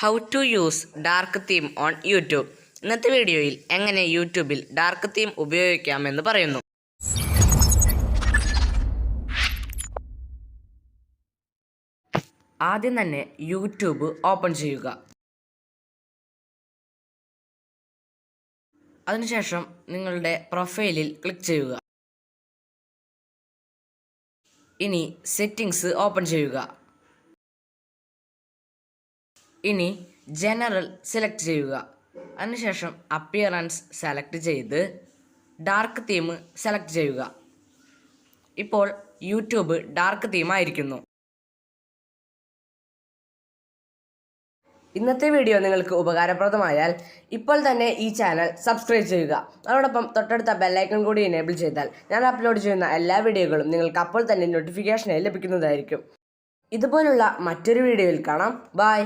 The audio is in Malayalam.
How to use dark theme on YouTube. ഇന്നത്തെ വീഡിയോയിൽ എങ്ങനെ യൂട്യൂബിൽ ഡാർക്ക് തീം ഉപയോഗിക്കാമെന്ന് പറയുന്നു. ആദ്യം തന്നെ യൂട്യൂബ് ഓപ്പൺ ചെയ്യുക. അതിനുശേഷം നിങ്ങളുടെ പ്രൊഫൈലിൽ ക്ലിക്ക് ചെയ്യുക. ഇനി സെറ്റിംഗ്സ് ഓപ്പൺ ചെയ്യുക. ഇനി ജനറൽ സെലക്ട് ചെയ്യുക. അതിനുശേഷം അപ്പിയറൻസ് സെലക്ട് ചെയ്ത് ഡാർക്ക് തീം സെലക്ട് ചെയ്യുക. ഇപ്പോൾ യൂട്യൂബ് ഡാർക്ക് തീം ആയിരിക്കുന്നു. ഇന്നത്തെ വീഡിയോ നിങ്ങൾക്ക് ഉപകാരപ്രദമായാൽ ഇപ്പോൾ തന്നെ ഈ ചാനൽ സബ്സ്ക്രൈബ് ചെയ്യുക. അതോടൊപ്പം തൊട്ടടുത്ത ബെല്ലൈക്കൺ കൂടി എനേബിൾ ചെയ്താൽ ഞാൻ അപ്ലോഡ് ചെയ്യുന്ന എല്ലാ വീഡിയോകളും നിങ്ങൾക്ക് അപ്പോൾ തന്നെ നോട്ടിഫിക്കേഷനായി ലഭിക്കുന്നതായിരിക്കും. ഇതുപോലുള്ള മറ്റൊരു വീഡിയോയിൽ കാണാം. ബൈ.